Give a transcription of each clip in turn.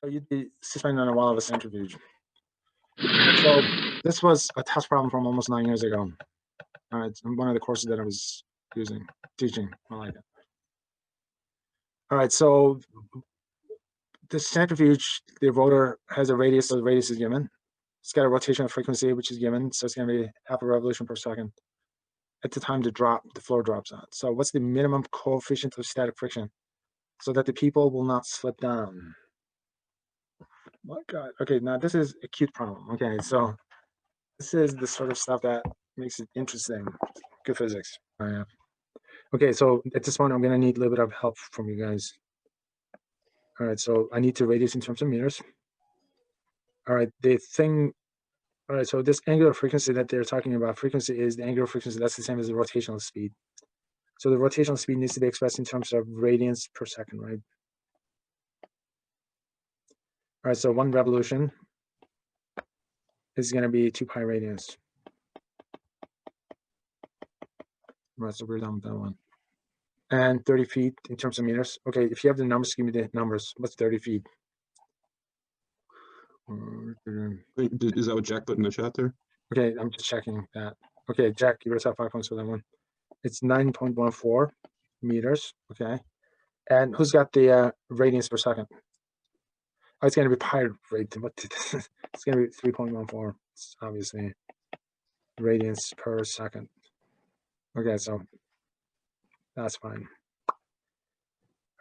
So you'd be suspended on a wall of a centrifuge. So this was a test problem from almost 9 years ago. It's one of the courses that I was teaching. I like it. All right, so the centrifuge, the rotor has a radius, so the radius is given. It's got a rotational frequency, which is given, so it's going to be half a revolution per second at the time the floor drops out. So what's the minimum coefficient of static friction so that the people will not slip down? My God. Okay, now this is a cute problem. Okay, so this is the sort of stuff that makes it interesting. Good physics. Yeah. Okay, so at this point, I'm going to need a little bit of help from you guys. All right, so I need to radius in terms of meters. All right, all right, so this angular frequency that they're talking about, frequency is the angular frequency, that's the same as the rotational speed. So the rotational speed needs to be expressed in terms of radians per second, right? All right, so 1 revolution is going to be 2 pi radians. All right, so we're done with that one. And 30 feet in terms of meters. Okay, if you have the numbers, give me the numbers. What's 30 feet? Is that what Jack put in the chat there? Okay, I'm just checking that. Okay, Jack, give yourself 5 points for that one. It's 9.14 meters. Okay, and who's got the radians per second? Oh, it's going to be pi rate. It's going to be 3.14. It's obviously radians per second. Okay, so that's fine.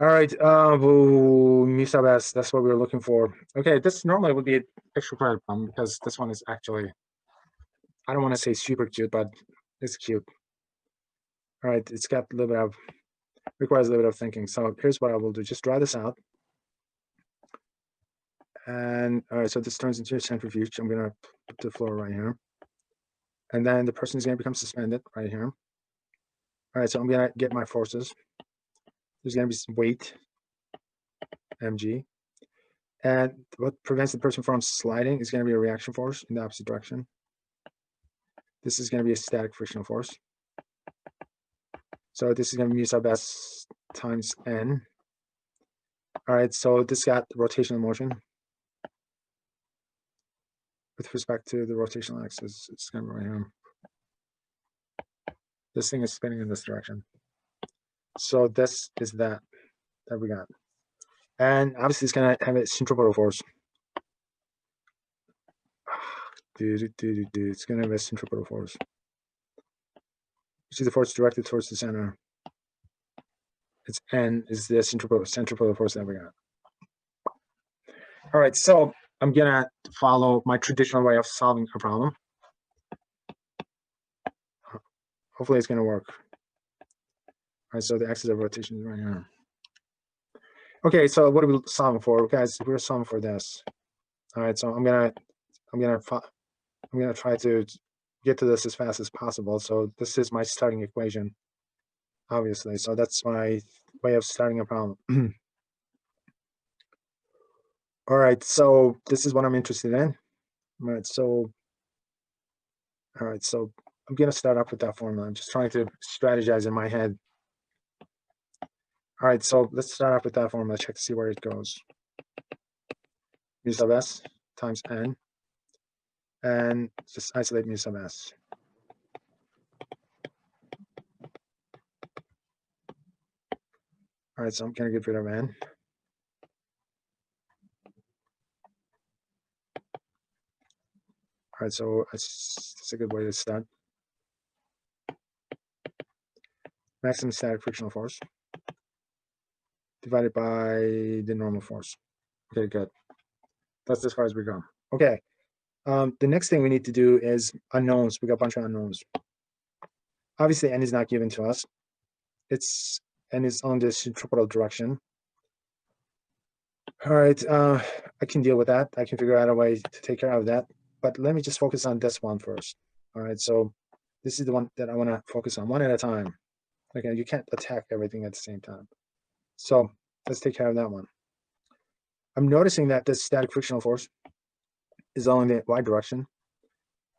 All right, Misabas, that's what we were looking for. Okay, this normally would be an extra credit problem because this one is actually, I don't want to say super cute, but it's cute. All right, it's got a little bit of, requires a little bit of thinking. So here's what I will do. Just draw this out. And all right, so this turns into a centrifuge. I'm gonna put the floor right here. And then the person is gonna become suspended right here. All right, so I'm gonna get my forces. There's gonna be some weight, mg. And what prevents the person from sliding is gonna be a reaction force in the opposite direction. This is gonna be a static frictional force. So this is gonna be mu sub s times n. All right, so this got rotational motion. With respect to the rotational axis, it's gonna be right here. This thing is spinning in this direction. So this is that we got. And obviously it's gonna have a centripetal force. It's gonna have a centripetal force. Which is the force directed towards the center. It's N is the centripetal force that we got. All right, so I'm gonna follow my traditional way of solving a problem. Hopefully it's gonna work. All right, so the axis of rotation is right here. Okay, so what are we solving for, guys? We're solving for this. All right, so I'm gonna try to get to this as fast as possible. So this is my starting equation, obviously. So that's my way of starting a problem. All right, so this is what I'm interested in. All right, so I'm gonna start off with that formula. I'm just trying to strategize in my head. All right, so let's start off with that formula. Check to see where it goes. Mu sub s times n, and just isolate mu sub s. All right, so I'm gonna get rid of n. All right, so that's a good way to start. Maximum static frictional force divided by the normal force. Okay, good. That's as far as we go. Okay. The next thing we need to do is unknowns. We got a bunch of unknowns. Obviously, n is not given to us. N is on the centripetal direction. All right, I can deal with that. I can figure out a way to take care of that. But let me just focus on this one first. All right, so this is the one that I want to focus on, one at a time. Okay, you can't attack everything at the same time. So let's take care of that one. I'm noticing that this static frictional force is along the y direction.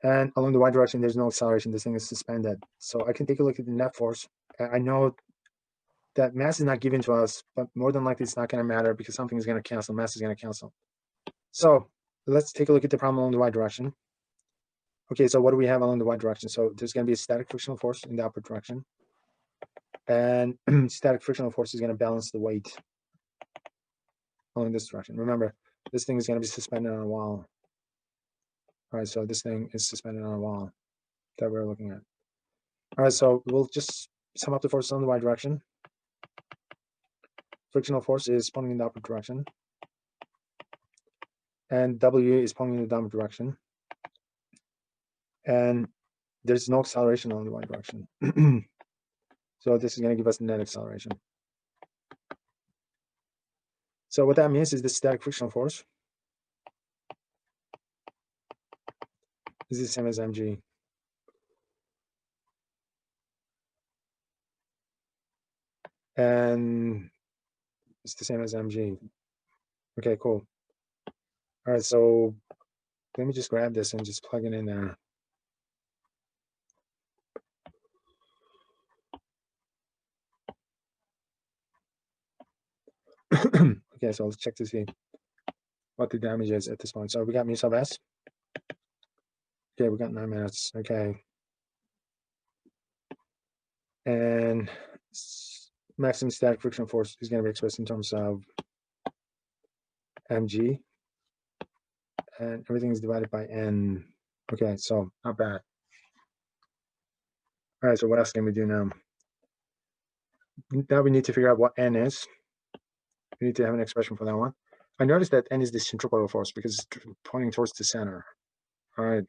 And along the y direction, there's no acceleration. This thing is suspended. So I can take a look at the net force. I know that mass is not given to us, but more than likely it's not going to matter because something is going to cancel. Mass is going to cancel. So let's take a look at the problem along the y direction. Okay, so what do we have along the y direction? So there's going to be a static frictional force in the upward direction. And static frictional force is going to balance the weight along this direction. Remember, this thing is going to be suspended on a wall. All right, so this thing is suspended on a wall that we're looking at. All right, so we'll just sum up the forces on the y direction. Frictional force is pointing in the upward direction. And W is pointing in the downward direction. And there's no acceleration along the y direction. So this is going to give us net acceleration. So what that means is the static frictional force is the same as mg. And it's the same as mg. Okay, cool. All right, so let me just grab this and just plug it in there. Okay, so let's check to see what the damage is at this point. So we got mu sub s. Okay, we got 9 minutes. Okay. And maximum static friction force is going to be expressed in terms of mg. And everything is divided by n. Okay, so not bad. All right, so what else can we do now? Now we need to figure out what n is. We need to have an expression for that one. I noticed that n is the centripetal force because it's pointing towards the center. All right,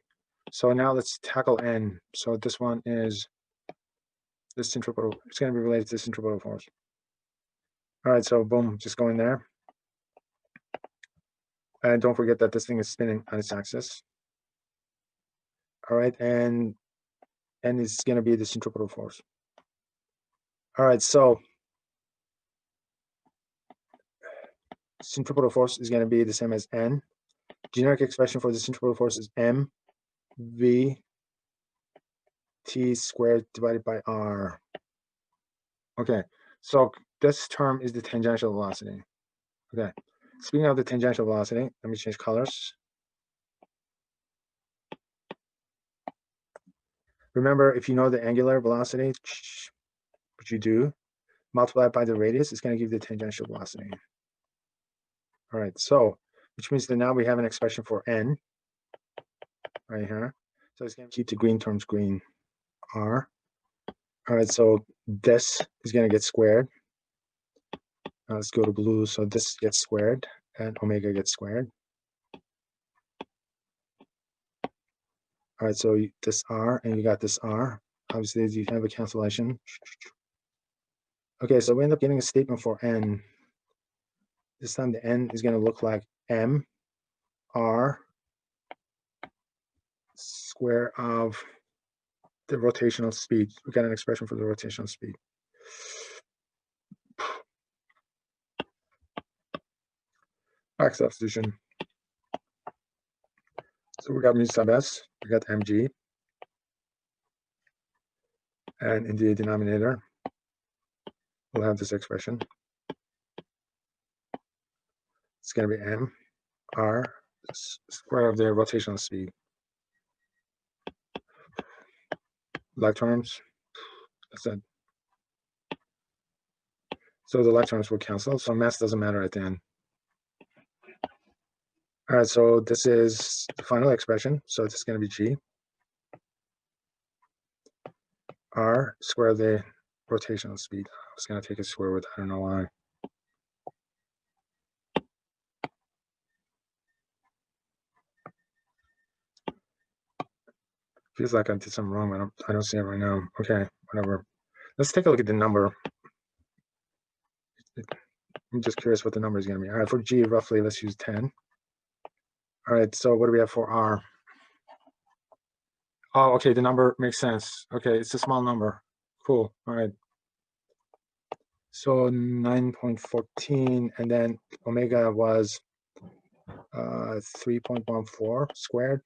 so now let's tackle n. So this one is the centripetal. It's going to be related to the centripetal force. All right, so boom, just go in there. And don't forget that this thing is spinning on its axis. All right, and n is going to be the centripetal force. All right, so centripetal force is going to be the same as n. Generic expression for the centripetal force is m v t squared divided by r. Okay, so this term is the tangential velocity. Okay, speaking of the tangential velocity, let me change colors. Remember, if you know the angular velocity, which you do, multiply it by the radius, it's going to give you the tangential velocity. All right, so which means that now we have an expression for n right here. So it's going to keep the green terms green, r. All right, so this is going to get squared. Let's go to blue. So this gets squared and omega gets squared. All right, so this r and you got this r. Obviously, you have a cancellation. Okay, so we end up getting a statement for n. This time the n is going to look like m r square of the rotational speed. We got an expression for the rotational speed. Back substitution. So we got mu sub s, we got mg, and in the denominator, we'll have this expression. It's going to be m r square of the rotational speed. Like terms, that's it. So the like terms will cancel, so mass doesn't matter at the end. All right, so this is the final expression. So this is going to be g r square of the rotational speed. I was going to take a square root. I don't know why. Feels like I did something wrong, but I don't see it right now. Okay, whatever. Let's take a look at the number. I'm just curious what the number is going to be. All right, for g, roughly, let's use 10. All right, so what do we have for r? Oh, okay, the number makes sense. Okay, it's a small number. Cool. All right. So 9.14, and then omega was 3.14 squared,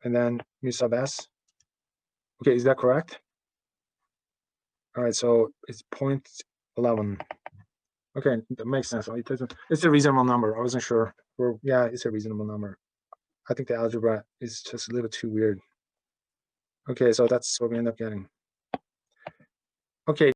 and then mu sub s. Okay, is that correct? All right, so it's 0.11. Okay, that makes sense. It's a reasonable number. I wasn't sure. yeah, it's a reasonable number. I think the algebra is just a little too weird. Okay, so that's what we end up getting. Okay.